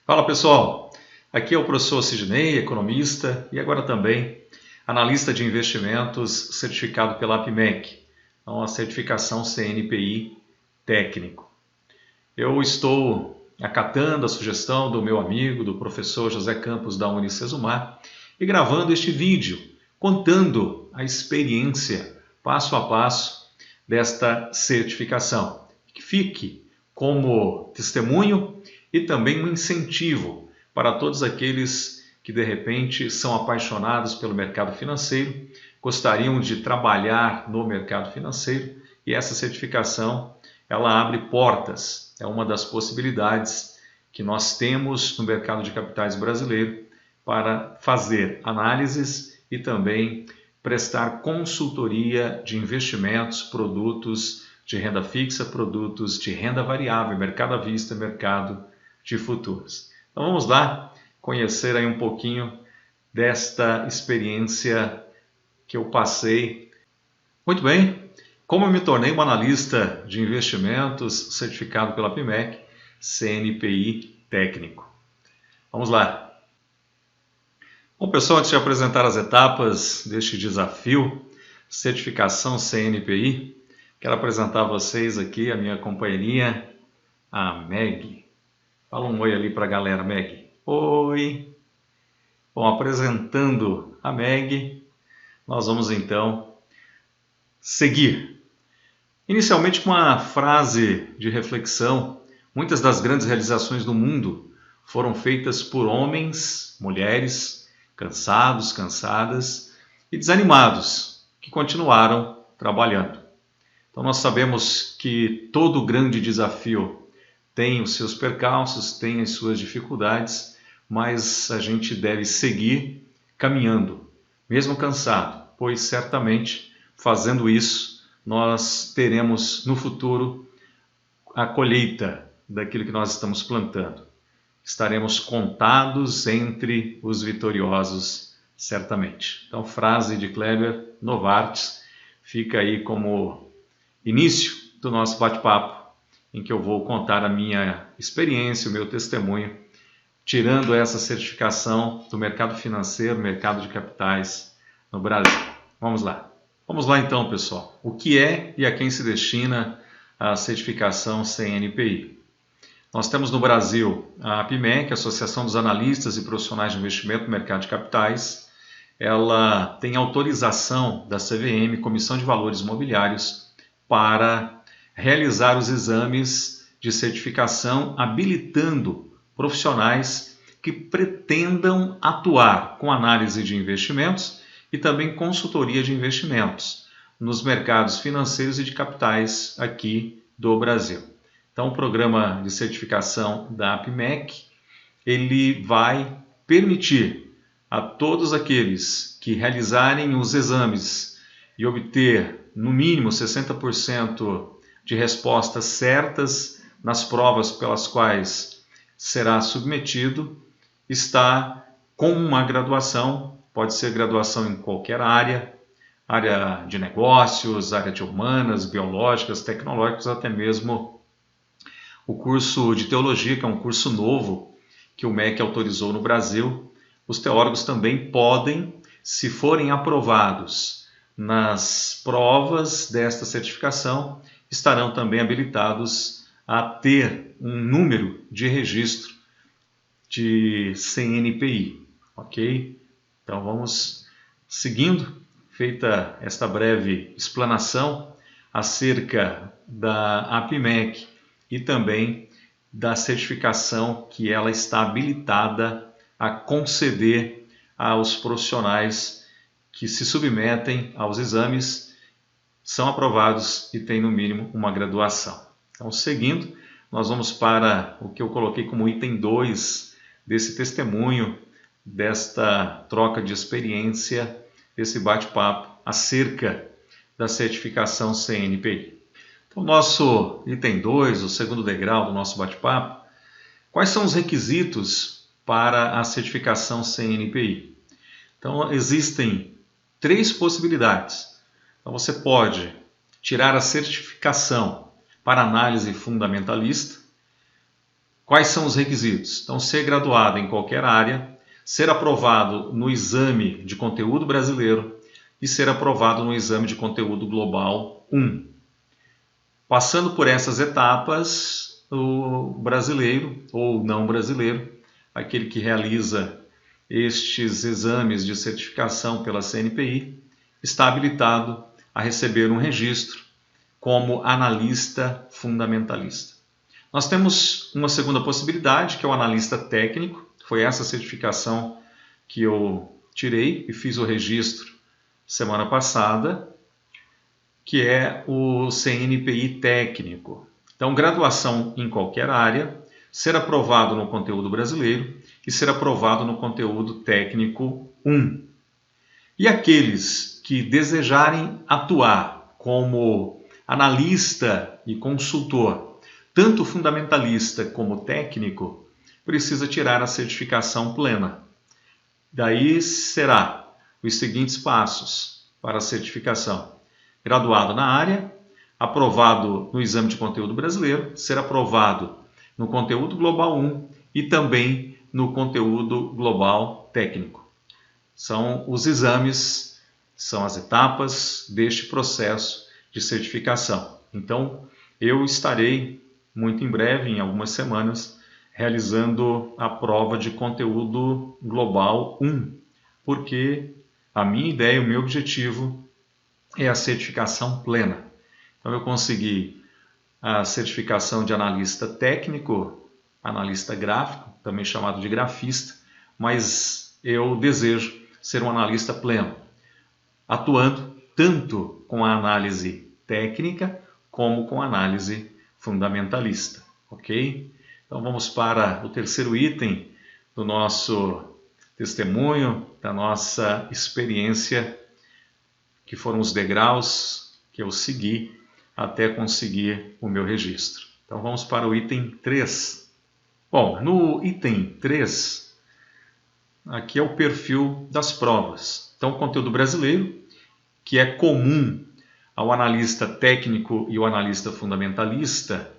Fala pessoal, aqui é o professor Sidney, economista e agora também analista de investimentos certificado pela APMEC, então a certificação CNPI técnico. Eu estou acatando a sugestão do meu amigo, do professor José Campos da Unicesumar e gravando este vídeo contando a experiência passo a passo desta certificação. Que fique como testemunho e também um incentivo para todos aqueles que de repente são apaixonados pelo mercado financeiro, gostariam de trabalhar no mercado financeiro e essa certificação ela abre portas, é uma das possibilidades que nós temos no mercado de capitais brasileiro para fazer análises e também prestar consultoria de investimentos, produtos de renda fixa, produtos de renda variável, mercado à vista, mercado de futuros. Então vamos lá conhecer aí um pouquinho desta experiência que eu passei. Muito bem, como eu me tornei um analista de investimentos certificado pela APMEC, CNPI técnico. Vamos lá. Bom pessoal, antes de apresentar as etapas deste desafio, certificação CNPI, quero apresentar a vocês aqui a minha companheirinha, a Meg. Fala um oi ali para a galera, Meg. Oi! Bom, apresentando a Meg, nós vamos então seguir. Inicialmente com uma frase de reflexão. Muitas das grandes realizações do mundo foram feitas por homens, mulheres, cansados, cansadas e desanimados, que continuaram trabalhando. Então nós sabemos que todo grande desafio tem os seus percalços, tem as suas dificuldades, mas a gente deve seguir caminhando, mesmo cansado, pois certamente fazendo isso nós teremos no futuro a colheita daquilo que nós estamos plantando. Estaremos contados entre os vitoriosos, certamente. Então, frase de Kleber Novartis fica aí como início do nosso bate-papo, em que eu vou contar a minha experiência, o meu testemunho, tirando essa certificação do mercado financeiro, mercado de capitais no Brasil. Vamos lá. Vamos lá então, pessoal. O que é e a quem se destina a certificação CNPI? Nós temos no Brasil a APMEC, a Associação dos Analistas e Profissionais de Investimento no Mercado de Capitais. Ela tem autorização da CVM, Comissão de Valores Mobiliários, para realizar os exames de certificação, habilitando profissionais que pretendam atuar com análise de investimentos e também consultoria de investimentos nos mercados financeiros e de capitais aqui do Brasil. Então, o programa de certificação da APMEC, ele vai permitir a todos aqueles que realizarem os exames e obter no mínimo 60% de respostas certas nas provas pelas quais será submetido, está com uma graduação, pode ser graduação em qualquer área, área de negócios, área de humanas, biológicas, tecnológicas, até mesmo o curso de teologia, que é um curso novo que o MEC autorizou no Brasil. Os teólogos também podem, se forem aprovados nas provas desta certificação, estarão também habilitados a ter um número de registro de CNPI, ok? Então vamos seguindo, feita esta breve explanação acerca da APMEC e também da certificação que ela está habilitada a conceder aos profissionais que se submetem aos exames, são aprovados e têm no mínimo uma graduação. Então, seguindo, nós vamos para o que eu coloquei como item 2 desse testemunho, desta troca de experiência, desse bate-papo acerca da certificação CNPI. Então, nosso item 2, o segundo degrau do nosso bate-papo, quais são os requisitos para a certificação CNPI? Então, existem 3 possibilidades. Então, você pode tirar a certificação para análise fundamentalista, Quais são os requisitos? Então, ser graduado em qualquer área, ser aprovado no exame de conteúdo brasileiro e ser aprovado no exame de conteúdo global 1. Passando por essas etapas, o brasileiro ou não brasileiro, aquele que realiza estes exames de certificação pela CNPI, está habilitado a receber um registro como analista fundamentalista. Nós temos uma segunda possibilidade, que é o analista técnico. Foi essa certificação que eu tirei e fiz o registro semana passada, que é o CNPI técnico. Então, graduação em qualquer área, ser aprovado no conteúdo brasileiro e ser aprovado no conteúdo técnico 1. E aqueles que desejarem atuar como analista e consultor, tanto fundamentalista como técnico, precisa tirar a certificação plena. Daí será os seguintes passos para a certificação: graduado na área, aprovado no exame de conteúdo brasileiro, ser aprovado no conteúdo global 1 e também no conteúdo global técnico. São os exames, são as etapas deste processo de certificação. Então, eu estarei muito em breve, em algumas semanas, realizando a prova de conteúdo global 1, porque a minha ideia, o meu objetivo é a certificação plena. Então, eu consegui a certificação de analista técnico, analista gráfico, também chamado de grafista, mas eu desejo ser um analista pleno, atuando tanto com a análise técnica como com a análise fundamentalista, ok? Então vamos para o terceiro item do nosso testemunho, da nossa experiência, que foram os degraus que eu segui até conseguir o meu registro. Então vamos para o item 3. Bom, no item 3, aqui é o perfil das provas. Então, o conteúdo brasileiro, que é comum ao analista técnico e ao analista fundamentalista.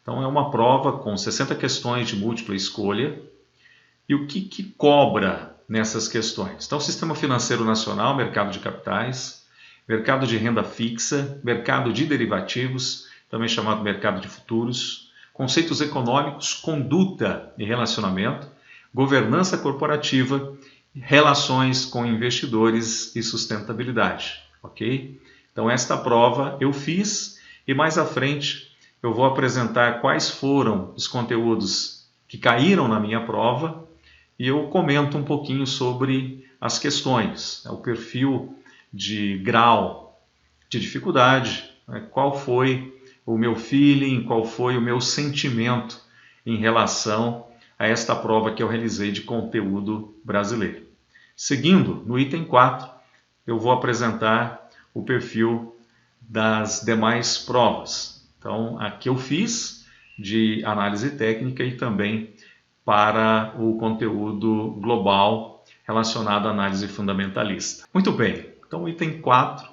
Então, é uma prova com 60 questões de múltipla escolha. E o que cobra nessas questões? Então, Sistema Financeiro Nacional, mercado de capitais, mercado de renda fixa, mercado de derivativos, também chamado mercado de futuros, conceitos econômicos, conduta e relacionamento, governança corporativa, relações com investidores e sustentabilidade, ok? Então esta prova eu fiz e mais à frente eu vou apresentar quais foram os conteúdos que caíram na minha prova e eu comento um pouquinho sobre as questões, o perfil de grau de dificuldade, qual foi o meu feeling, qual foi o meu sentimento em relação a esta prova que eu realizei de conteúdo brasileiro. Seguindo, no item 4, eu vou apresentar o perfil das demais provas. Então, aqui eu fiz de análise técnica e também para o conteúdo global relacionado à análise fundamentalista. Muito bem, então o item 4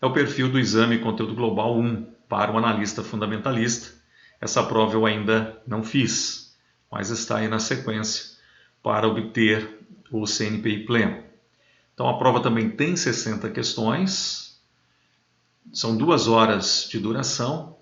é o perfil do exame Conteúdo Global 1 para o analista fundamentalista. Essa prova eu ainda não fiz, mas está aí na sequência para obter o CNPI pleno. Então a prova também tem 60 questões, são 2 horas de duração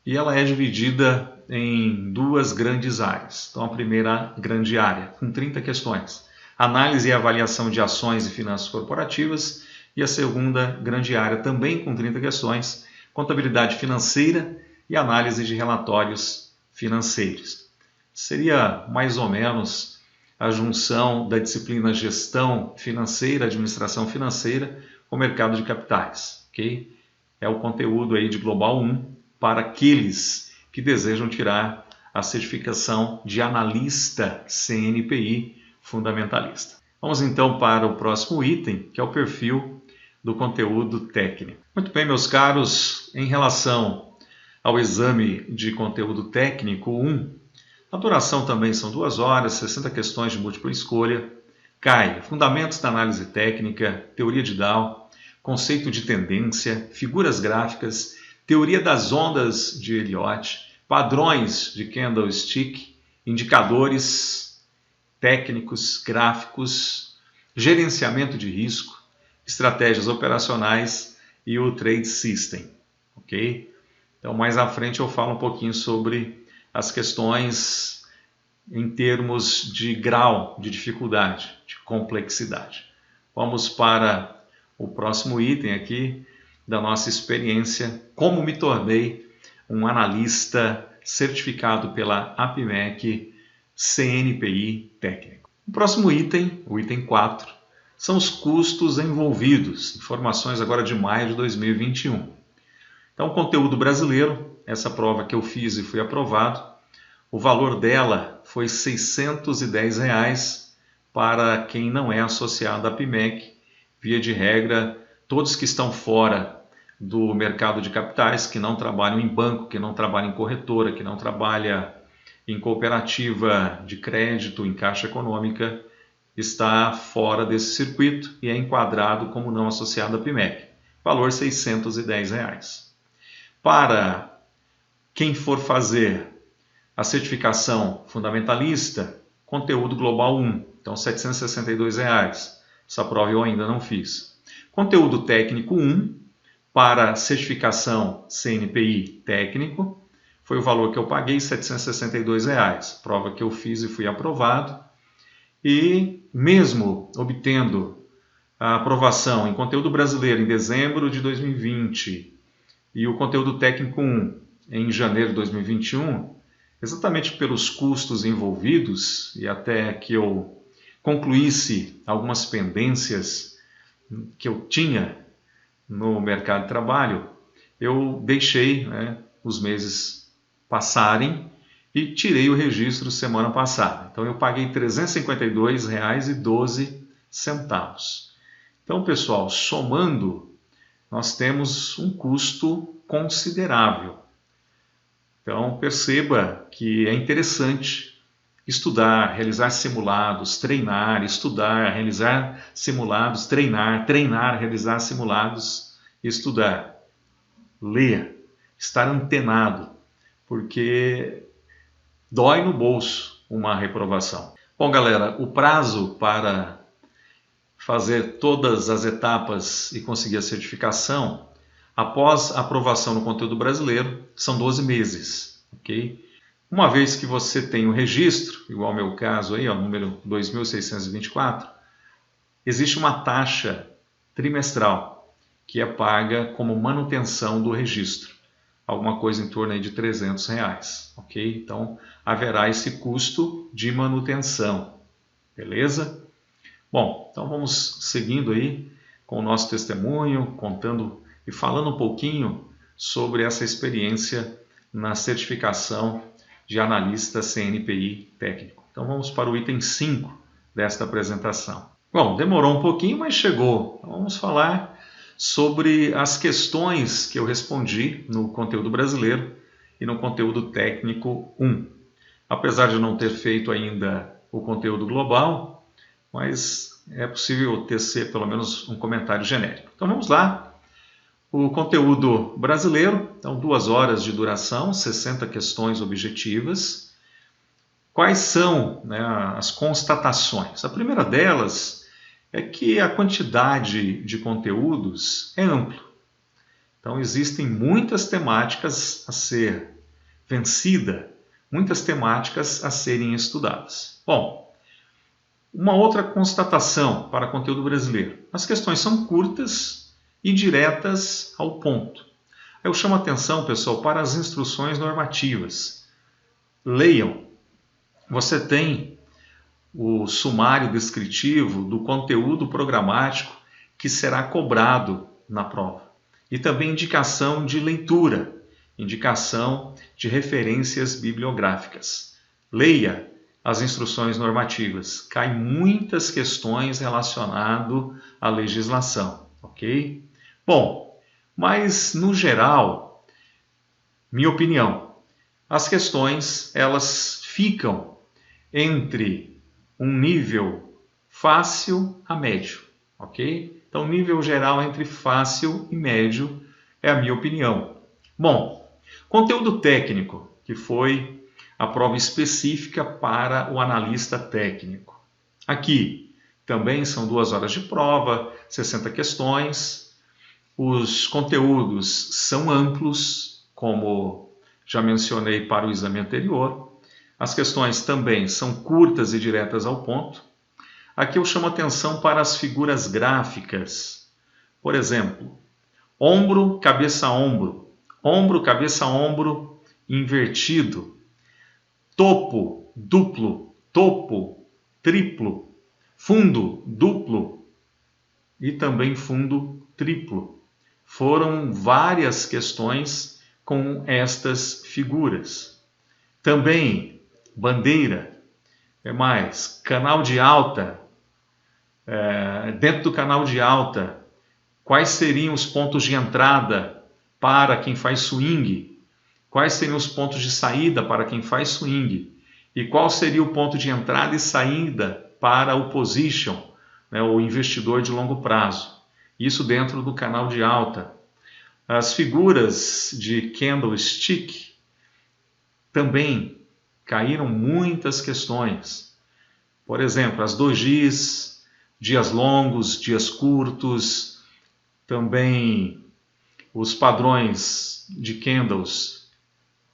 e ela é dividida em 2 grandes áreas. Então a primeira grande área, com 30 questões, análise e avaliação de ações e finanças corporativas, e a segunda grande área, também com 30 questões, contabilidade financeira e análise de relatórios financeiros. Seria mais ou menos a junção da disciplina gestão financeira, administração financeira, com mercado de capitais, ok? É o conteúdo aí de Global 1 para aqueles que desejam tirar a certificação de analista CNPI fundamentalista. Vamos então para o próximo item, que é o perfil do conteúdo técnico. Muito bem, meus caros, em relação ao exame de conteúdo técnico 1, a duração também são 2 horas, 60 questões de múltipla escolha, cai fundamentos da análise técnica, teoria de Dow, conceito de tendência, figuras gráficas, teoria das ondas de Elliott, padrões de candlestick, indicadores técnicos, gráficos, gerenciamento de risco, estratégias operacionais e o Trade System, ok? Então, mais à frente eu falo um pouquinho sobre as questões em termos de grau de dificuldade, de complexidade. Vamos para o próximo item aqui da nossa experiência, como me tornei um analista certificado pela APMEC CNPI técnico. O próximo item, o item 4, são os custos envolvidos, informações agora de maio de 2021. Então, conteúdo brasileiro, essa prova que eu fiz e fui aprovado, o valor dela foi R$ 610 para quem não é associado à APMEC. Via de regra, todos que estão fora do mercado de capitais, que não trabalham em banco, que não trabalham em corretora, que não trabalham em cooperativa de crédito, em caixa econômica, está fora desse circuito e é enquadrado como não associado à APMEC. Valor R$ 610. Para quem for fazer a certificação fundamentalista, conteúdo global 1, então R$ 762. Essa prova eu ainda não fiz. Conteúdo técnico 1, para certificação CNPI técnico, foi o valor que eu paguei, R$ 762. Prova que eu fiz e fui aprovado. E mesmo obtendo a aprovação em conteúdo brasileiro em dezembro de 2020 e o conteúdo técnico 1 em janeiro de 2021, exatamente pelos custos envolvidos e até que eu concluísse algumas pendências que eu tinha no mercado de trabalho, eu deixei os meses passarem e tirei o registro semana passada. Então eu paguei R$ 352,12. Então, pessoal, somando, nós temos um custo considerável. Então, perceba que é interessante estudar, realizar simulados, treinar, estudar, realizar simulados, treinar, realizar simulados, estudar, ler, estar antenado, porque dói no bolso uma reprovação. Bom, galera, o prazo para fazer todas as etapas e conseguir a certificação, após a aprovação no conteúdo brasileiro, são 12 meses, ok? Uma vez que você tem o registro, igual ao meu caso aí, ó, número 2624, existe uma taxa trimestral que é paga como manutenção do registro, alguma coisa em torno aí de R$ 300, ok? Então, haverá esse custo de manutenção, beleza? Bom, então vamos seguindo aí com o nosso testemunho, contando e falando um pouquinho sobre essa experiência na certificação de analista CNPI técnico. Então vamos para o item 5 desta apresentação. Bom, demorou um pouquinho, mas chegou. Então, vamos falar sobre as questões que eu respondi no conteúdo brasileiro e no conteúdo técnico 1. Apesar de não ter feito ainda o conteúdo global, mas é possível tecer pelo menos um comentário genérico. Então vamos lá. O conteúdo brasileiro, então 2 horas de duração, 60 questões objetivas. Quais são, as constatações? A primeira delas é que a quantidade de conteúdos é ampla. Então existem muitas temáticas a ser vencida, muitas temáticas a serem estudadas. Bom, uma outra constatação para conteúdo brasileiro. As questões são curtas e diretas ao ponto. Eu chamo a atenção, pessoal, para as instruções normativas. Leiam. Você tem o sumário descritivo do conteúdo programático que será cobrado na prova. E também indicação de leitura, indicação de referências bibliográficas. Leia as instruções normativas. Cai muitas questões relacionadas à legislação, ok? Bom, mas no geral, minha opinião, as questões elas ficam entre um nível fácil a médio, ok? Então, nível geral entre fácil e médio é a minha opinião. Bom, conteúdo técnico, que foi a prova específica para o analista técnico. Aqui também são 2 horas de prova, 60 questões. Os conteúdos são amplos, como já mencionei para o exame anterior. As questões também são curtas e diretas ao ponto. Aqui eu chamo atenção para as figuras gráficas. Por exemplo, ombro, cabeça, ombro, cabeça, ombro invertido, topo, duplo, topo, triplo, fundo, duplo e também fundo, triplo. Foram várias questões com estas figuras. Também bandeira, canal de alta, dentro do canal de alta, quais seriam os pontos de entrada para quem faz swing, quais seriam os pontos de saída para quem faz swing, e qual seria o ponto de entrada e saída para o position, o investidor de longo prazo. Isso dentro do canal de alta. As figuras de candlestick também caíram muitas questões. Por exemplo, as dojis, dias longos, dias curtos, também os padrões de candles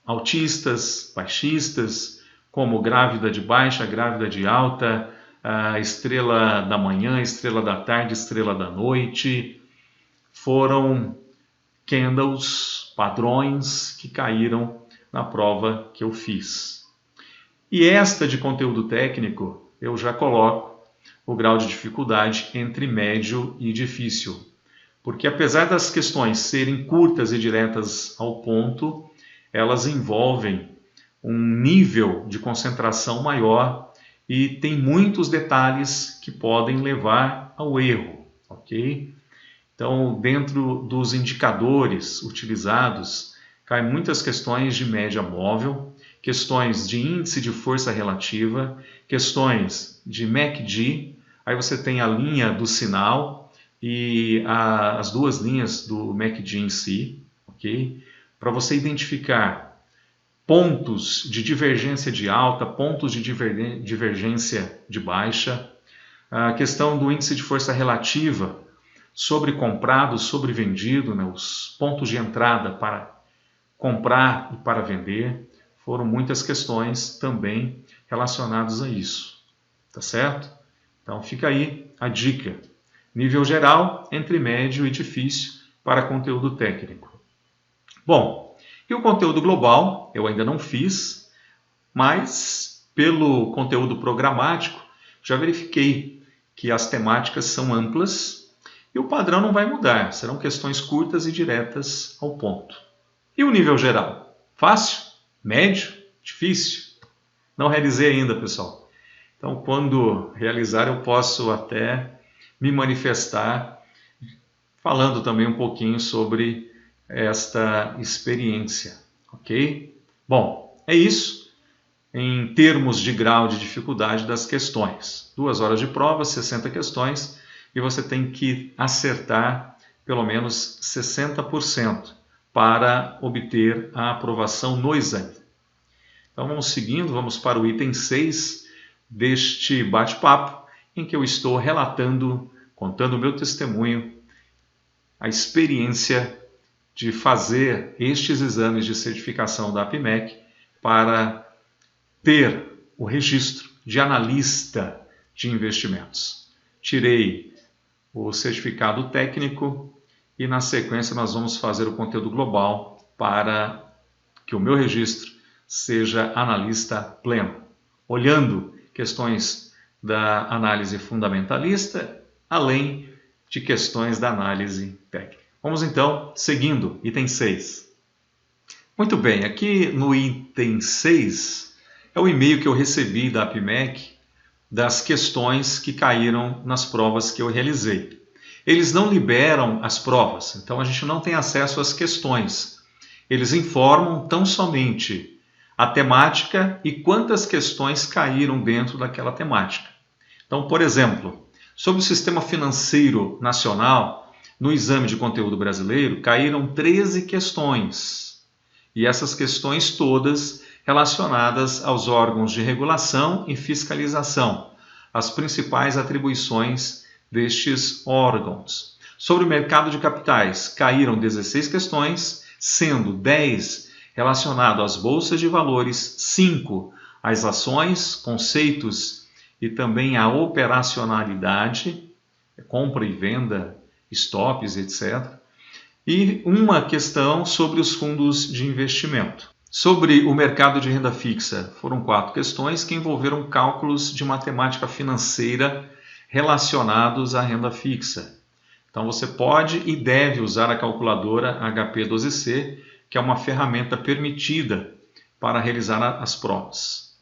altistas, baixistas, como grávida de baixa, grávida de alta, a estrela da manhã, estrela da tarde, estrela da noite. Foram candles, padrões que caíram na prova que eu fiz. E esta de conteúdo técnico, eu já coloco o grau de dificuldade entre médio e difícil. Porque apesar das questões serem curtas e diretas ao ponto, elas envolvem um nível de concentração maior e tem muitos detalhes que podem levar ao erro, ok? Então, dentro dos indicadores utilizados, caem muitas questões de média móvel, questões de índice de força relativa, questões de MACD, aí você tem a linha do sinal e as 2 linhas do MACD em si, ok? Para você identificar pontos de divergência de alta, pontos de divergência de baixa, a questão do índice de força relativa sobre comprado, sobre vendido, os pontos de entrada para comprar e para vender. Foram muitas questões também relacionadas a isso, tá certo? Então fica aí a dica. Nível geral, entre médio e difícil para conteúdo técnico. Bom, e o conteúdo global eu ainda não fiz, mas pelo conteúdo programático já verifiquei que as temáticas são amplas e o padrão não vai mudar, serão questões curtas e diretas ao ponto. E o nível geral? Fácil? Médio? Difícil? Não realizei ainda, pessoal. Então, quando realizar, eu posso até me manifestar falando também um pouquinho sobre esta experiência, ok? Bom, é isso em termos de grau de dificuldade das questões. 2 horas de prova, 60 questões, e você tem que acertar pelo menos 60% para obter a aprovação no exame. Então vamos seguindo, vamos para o item 6 deste bate-papo, em que eu estou relatando, contando o meu testemunho, a experiência de fazer estes exames de certificação da APMEC para ter o registro de analista de investimentos. Tirei o certificado técnico e na sequência nós vamos fazer o conteúdo global para que o meu registro seja analista pleno, olhando questões da análise fundamentalista, além de questões da análise técnica. Vamos então, seguindo, item 6. Muito bem, aqui no item 6 é o e-mail que eu recebi da APMEC das questões que caíram nas provas que eu realizei. Eles não liberam as provas, então a gente não tem acesso às questões. Eles informam tão somente a temática e quantas questões caíram dentro daquela temática. Então, por exemplo, sobre o sistema financeiro nacional, no exame de conteúdo brasileiro, caíram 13 questões. E essas questões todas relacionadas aos órgãos de regulação e fiscalização, as principais atribuições destes órgãos. Sobre o mercado de capitais, caíram 16 questões, sendo 10 relacionadas às bolsas de valores, 5 às ações, conceitos e também à operacionalidade, compra e venda, stops, etc. E uma questão sobre os fundos de investimento. Sobre o mercado de renda fixa, foram 4 questões que envolveram cálculos de matemática financeira relacionados à renda fixa. Então você pode e deve usar a calculadora HP12C, que é uma ferramenta permitida para realizar as provas.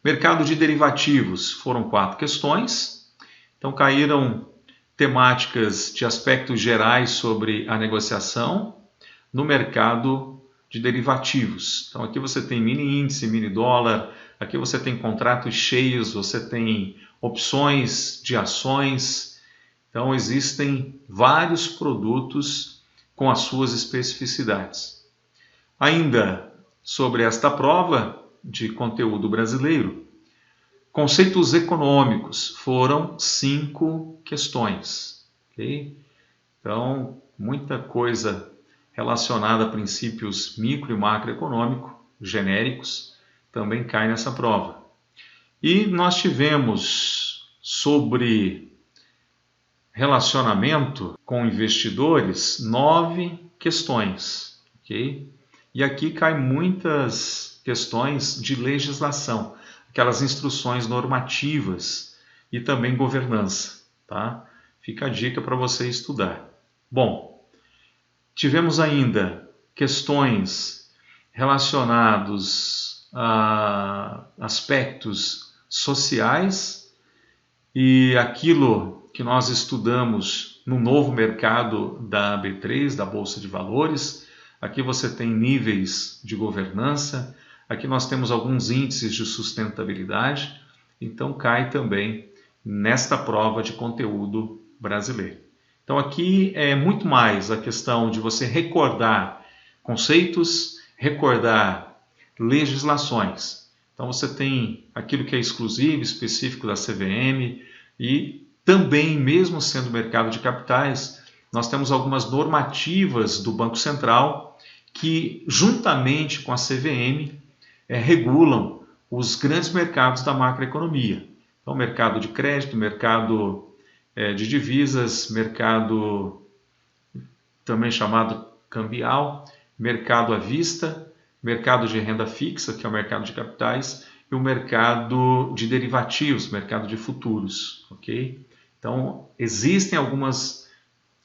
Mercado de derivativos, foram 4 questões. Então caíram temáticas de aspectos gerais sobre a negociação no mercado de derivativos. Então aqui você tem mini índice, mini dólar, aqui você tem contratos cheios, você tem opções de ações. Então existem vários produtos com as suas especificidades. Ainda sobre esta prova de conteúdo brasileiro, conceitos econômicos, foram 5 questões. Okay? Então, muita coisa relacionada a princípios micro e macroeconômicos, genéricos, também cai nessa prova. E nós tivemos sobre relacionamento com investidores 9 questões. Okay? E aqui caem muitas questões de legislação, aquelas instruções normativas e também governança. Tá? Fica a dica para você estudar. Bom, tivemos ainda questões relacionadas a aspectos sociais e aquilo que nós estudamos no novo mercado da B3, da Bolsa de Valores. Aqui você tem níveis de governança, aqui nós temos alguns índices de sustentabilidade, então cai também nesta prova de conteúdo brasileiro. Então aqui é muito mais a questão de você recordar conceitos, recordar legislações. Então você tem aquilo que é exclusivo, específico da CVM e também, mesmo sendo mercado de capitais, nós temos algumas normativas do Banco Central que, juntamente com a CVM, regulam os grandes mercados da macroeconomia. Então, mercado de crédito, mercado de divisas, mercado também chamado cambial, mercado à vista, mercado de renda fixa, que é o mercado de capitais, e o mercado de derivativos, mercado de futuros. Okay? Então, existem algumas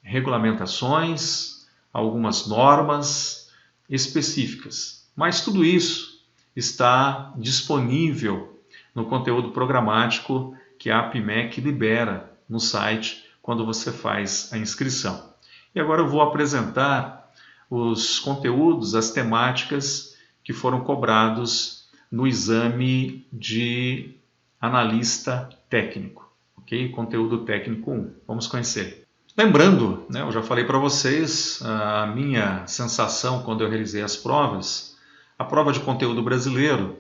regulamentações, algumas normas específicas, mas tudo isso está disponível no conteúdo programático que a APMEC libera no site quando você faz a inscrição. E agora eu vou apresentar os conteúdos, as temáticas que foram cobrados no exame de analista técnico, ok? Conteúdo técnico 1. Vamos conhecer. Lembrando, eu já falei para vocês a minha sensação quando eu realizei as provas. A prova de conteúdo brasileiro,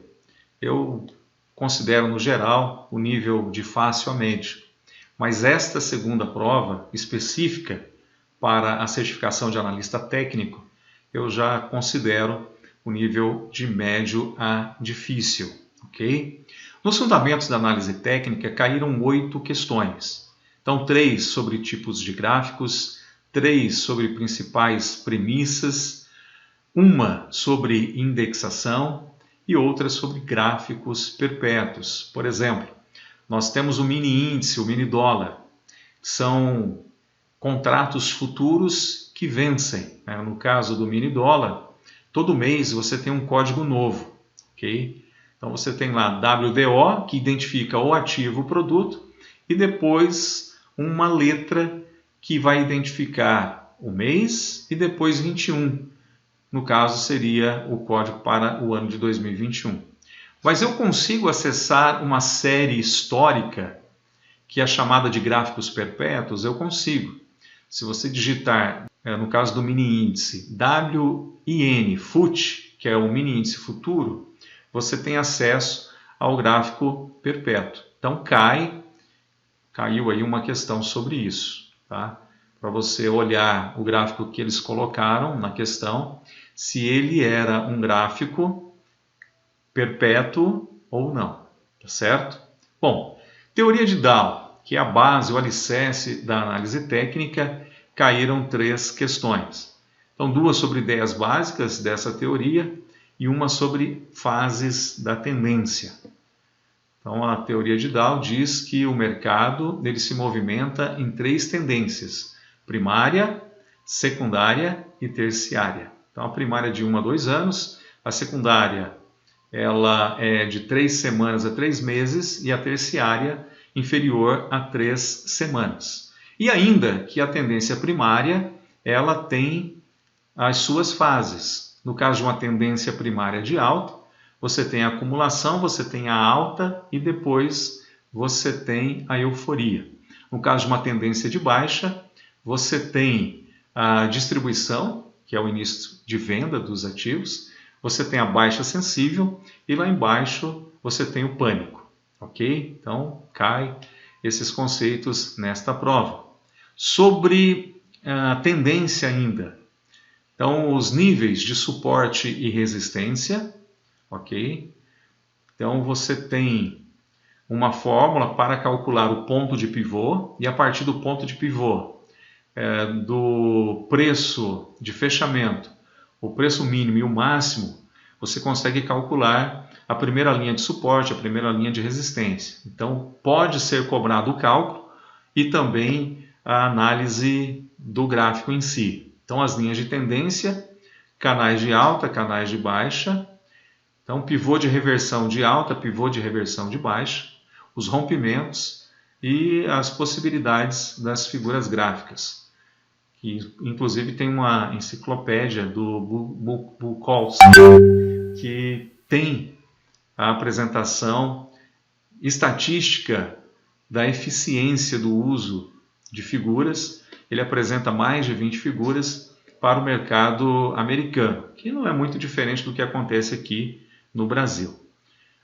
eu considero no geral o nível de fácil a médio. Mas esta segunda prova específica para a certificação de analista técnico, eu já considero o nível de médio a difícil. Okay? Nos fundamentos da análise técnica caíram 8 questões. Então, 3 sobre tipos de gráficos, 3 sobre principais premissas, uma sobre indexação e outra sobre gráficos perpétuos. Por exemplo, nós temos o mini índice, o mini dólar. São contratos futuros que vencem. No caso do mini dólar, todo mês você tem um código novo. Okay? Então você tem lá WDO, que identifica o ativo, o produto, e depois uma letra que vai identificar o mês e depois 21. No caso, seria o código para o ano de 2021. Mas eu consigo acessar uma série histórica, que é chamada de gráficos perpétuos, eu consigo. Se você digitar, no caso do mini índice, WIN FUT, que é o mini índice futuro, você tem acesso ao gráfico perpétuo. Então caiu aí uma questão sobre isso, tá? Para você olhar o gráfico que eles colocaram na questão, se ele era um gráfico perpétuo ou não, tá certo? Bom, teoria de Dow, que é a base, o alicerce da análise técnica, caíram 3 questões. Então, 2 sobre ideias básicas dessa teoria e uma sobre fases da tendência. Então, a teoria de Dow diz que o mercado ele se movimenta em 3 tendências: primária, secundária e terciária. Então, a primária é de 1 a 2 anos, a secundária ela é de 3 semanas a 3 meses e a terciária inferior a 3 semanas. E ainda que a tendência primária ela tem as suas fases. No caso de uma tendência primária de alta, você tem a acumulação, você tem a alta e depois você tem a euforia. No caso de uma tendência de baixa, você tem a distribuição, que é o início de venda dos ativos, você tem a baixa sensível e lá embaixo você tem o pânico, ok? Então, cai esses conceitos nesta prova. Sobre a tendência ainda, então os níveis de suporte e resistência, ok? Então você tem uma fórmula para calcular o ponto de pivô e a partir do ponto de pivô, do preço de fechamento, o preço mínimo e o máximo, você consegue calcular a primeira linha de suporte, a primeira linha de resistência. Então, pode ser cobrado o cálculo e também a análise do gráfico em si. Então, as linhas de tendência, canais de alta, canais de baixa. Então, pivô de reversão de alta, pivô de reversão de baixa, os rompimentos e as possibilidades das figuras gráficas. Que inclusive tem uma enciclopédia do Bukowski que tem a apresentação estatística da eficiência do uso de figuras. Ele apresenta mais de 20 figuras para o mercado americano, que não é muito diferente do que acontece aqui no Brasil.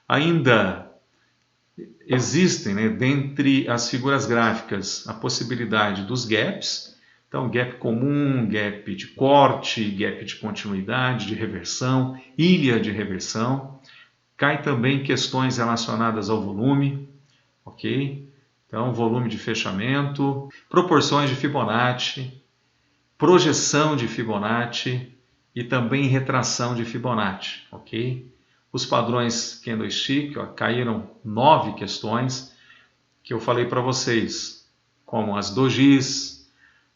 Ainda existem, dentre as figuras gráficas, a possibilidade dos gaps. Então, gap comum, gap de corte, gap de continuidade, de reversão, ilha de reversão. Cai também questões relacionadas ao volume, ok? Então, volume de fechamento, proporções de Fibonacci, projeção de Fibonacci e também retração de Fibonacci, ok? Os padrões candlestick, caíram 9 questões que eu falei para vocês, como as dojis,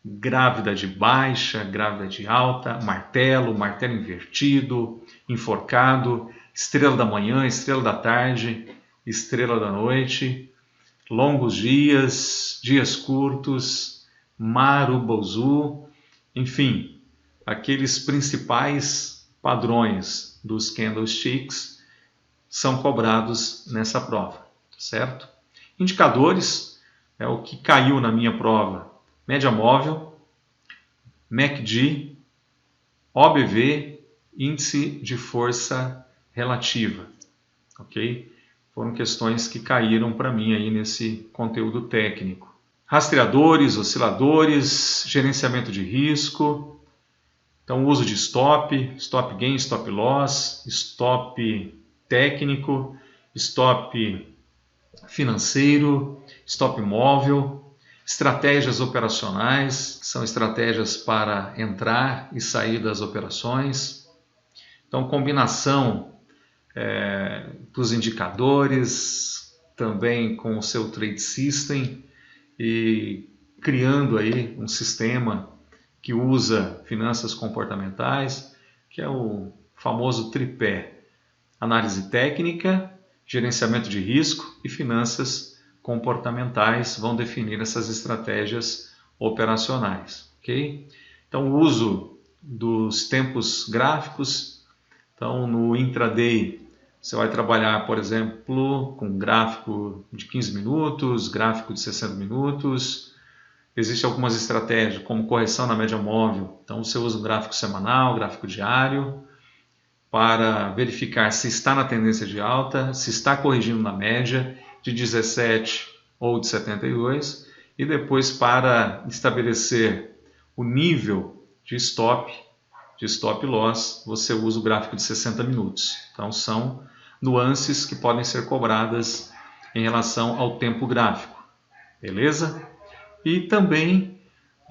grávida de baixa, grávida de alta, martelo, martelo invertido, enforcado, estrela da manhã, estrela da tarde, estrela da noite, longos dias, dias curtos, marubozu, enfim, aqueles principais padrões dos candlesticks são cobrados nessa prova, certo? Indicadores, é o que caiu na minha prova: média móvel, MACD, OBV, índice de força relativa, ok? Foram questões que caíram para mim aí nesse conteúdo técnico. Rastreadores, osciladores, gerenciamento de risco, então uso de stop, stop gain, stop loss, stop técnico, stop financeiro, stop móvel, estratégias operacionais, que são estratégias para entrar e sair das operações. Então, combinação dos indicadores, também com o seu trade system e criando aí um sistema que usa finanças comportamentais, que é o famoso tripé: análise técnica, gerenciamento de risco e finanças comportamentais vão definir essas estratégias operacionais, ok? Então, o uso dos tempos gráficos. Então, no intraday, você vai trabalhar, por exemplo, com gráfico de 15 minutos, gráfico de 60 minutos. Existem algumas estratégias, como correção na média móvel. Então, você usa um gráfico semanal, gráfico diário. para verificar se está na tendência de alta, se está corrigindo na média de 17 ou de 72, e depois para estabelecer o nível de stop loss, você usa o gráfico de 60 minutos. Então são nuances que podem ser cobradas em relação ao tempo gráfico, beleza? E também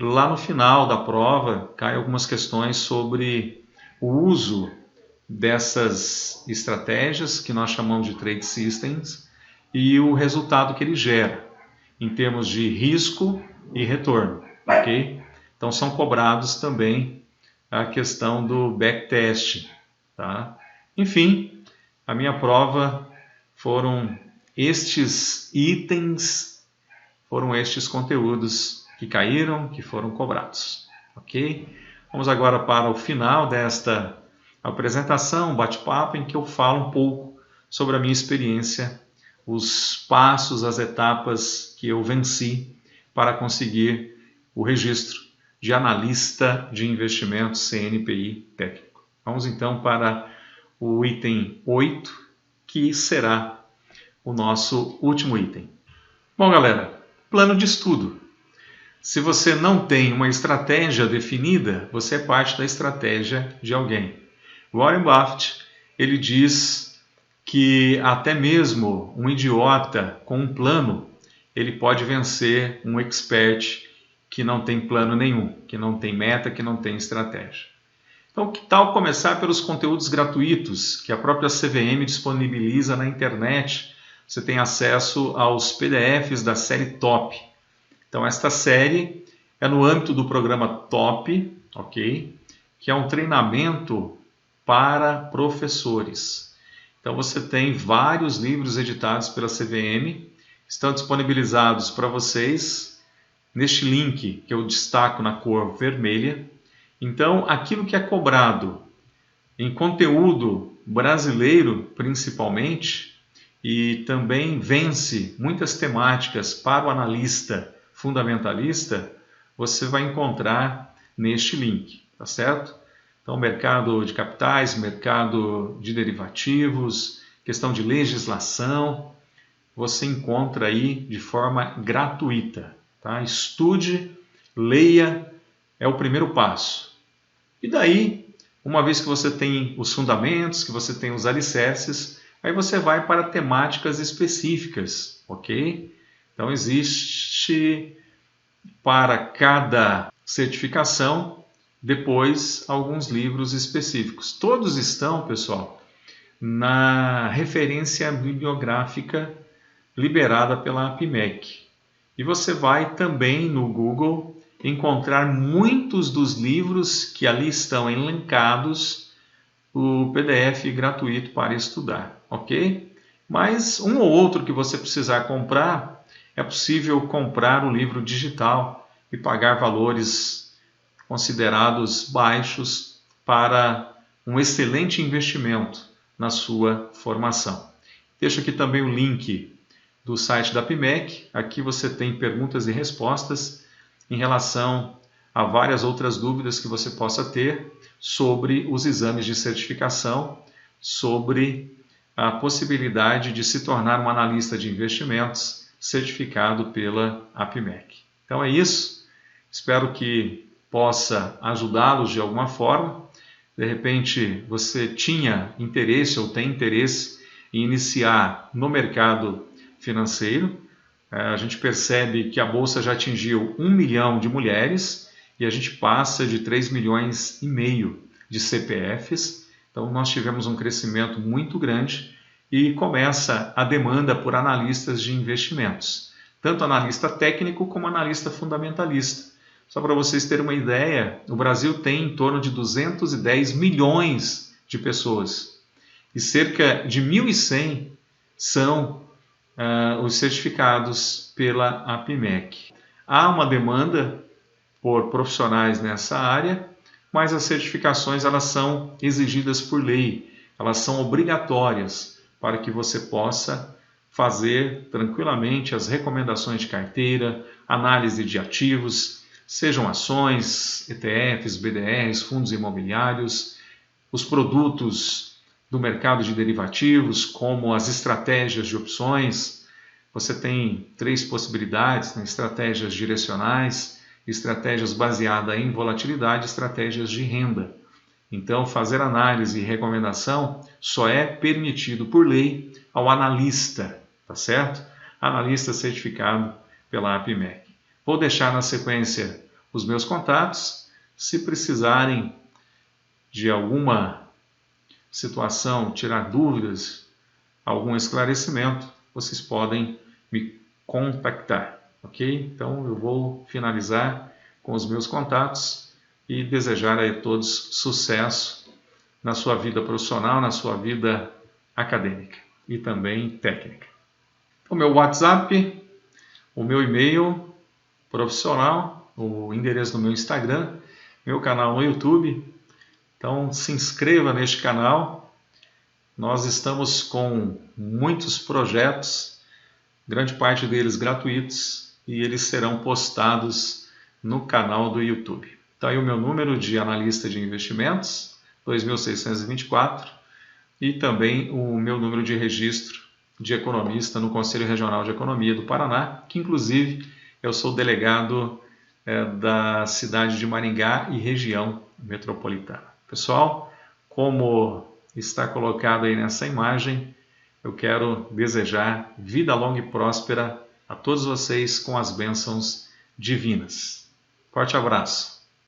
lá no final da prova cai algumas questões sobre o uso dessas estratégias que nós chamamos de trade systems e o resultado que ele gera em termos de risco e retorno, ok? Então são cobrados também a questão do backtest, tá? Enfim, a minha prova foram estes itens, foram estes conteúdos que caíram, que foram cobrados, ok? Vamos agora para o final desta apresentação, bate-papo, em que eu falo um pouco sobre a minha experiência, os passos, as etapas que eu venci para conseguir o registro de analista de investimentos CNPI técnico. Vamos então para o item 8, que será o nosso último item. Bom, galera, plano de estudo. Se você não tem uma estratégia definida, você é parte da estratégia de alguém. Warren Buffett, ele diz que até mesmo um idiota com um plano, ele pode vencer um expert que não tem plano nenhum, que não tem meta, que não tem estratégia. Então, que tal começar pelos conteúdos gratuitos que a própria CVM disponibiliza na internet? Você tem acesso aos PDFs da série Top. Então, esta série é no âmbito do programa Top, ok? Que é um treinamento para professores. Então você tem vários livros editados pela CVM, estão disponibilizados para vocês neste link que eu destaco na cor vermelha. Então aquilo que é cobrado em conteúdo brasileiro principalmente, e também vence muitas temáticas para o analista fundamentalista, você vai encontrar neste link, tá certo? Então, mercado de capitais, mercado de derivativos, questão de legislação, você encontra aí de forma gratuita. Tá? Estude, leia, é o primeiro passo. E daí, uma vez que você tem os fundamentos, que você tem os alicerces, aí você vai para temáticas específicas, ok? Então, existe para cada certificação depois alguns livros específicos. Todos estão, pessoal, na referência bibliográfica liberada pela APMEC. E você vai também no Google encontrar muitos dos livros que ali estão elencados, o PDF gratuito para estudar, ok? Mas um ou outro que você precisar comprar, é possível comprar o livro digital e pagar valores considerados baixos para um excelente investimento na sua formação. Deixo aqui também o link do site da APMEC. Aqui você tem perguntas e respostas em relação a várias outras dúvidas que você possa ter sobre os exames de certificação, sobre a possibilidade de se tornar um analista de investimentos certificado pela APMEC. Então é isso. Espero que possa ajudá-los de alguma forma. De repente você tinha interesse ou tem interesse em iniciar no mercado financeiro. A gente percebe que a Bolsa já atingiu 1 milhão de mulheres e a gente passa de 3,5 milhões de CPFs. Então nós tivemos um crescimento muito grande e começa a demanda por analistas de investimentos, tanto analista técnico como analista fundamentalista. Só para vocês terem uma ideia, o Brasil tem em torno de 210 milhões de pessoas e cerca de 1.100 são os certificados pela APMEC. Há uma demanda por profissionais nessa área, mas as certificações elas são exigidas por lei, elas são obrigatórias para que você possa fazer tranquilamente as recomendações de carteira, análise de ativos, sejam ações, ETFs, BDRs, fundos imobiliários, os produtos do mercado de derivativos, como as estratégias de opções. Você tem 3 possibilidades, né? Estratégias direcionais, estratégias baseadas em volatilidade, estratégias de renda. Então, fazer análise e recomendação só é permitido por lei ao analista, tá certo? Analista certificado pela APMEC. Vou deixar na sequência os meus contatos. Se precisarem de alguma situação, tirar dúvidas, algum esclarecimento, vocês podem me contactar, ok? Então eu vou finalizar com os meus contatos e desejar a todos sucesso na sua vida profissional, na sua vida acadêmica e também técnica. O meu WhatsApp, o meu e-mail profissional, o endereço do meu Instagram, meu canal no YouTube. Então se inscreva neste canal. Nós estamos com muitos projetos, grande parte deles gratuitos, e eles serão postados no canal do YouTube. Então aí o meu número de analista de investimentos, 2624, e também o meu número de registro de economista no Conselho Regional de Economia do Paraná, que inclusive eu sou delegado da cidade de Maringá e região metropolitana. Pessoal, como está colocado aí nessa imagem, eu quero desejar vida longa e próspera a todos vocês com as bênçãos divinas. Forte abraço!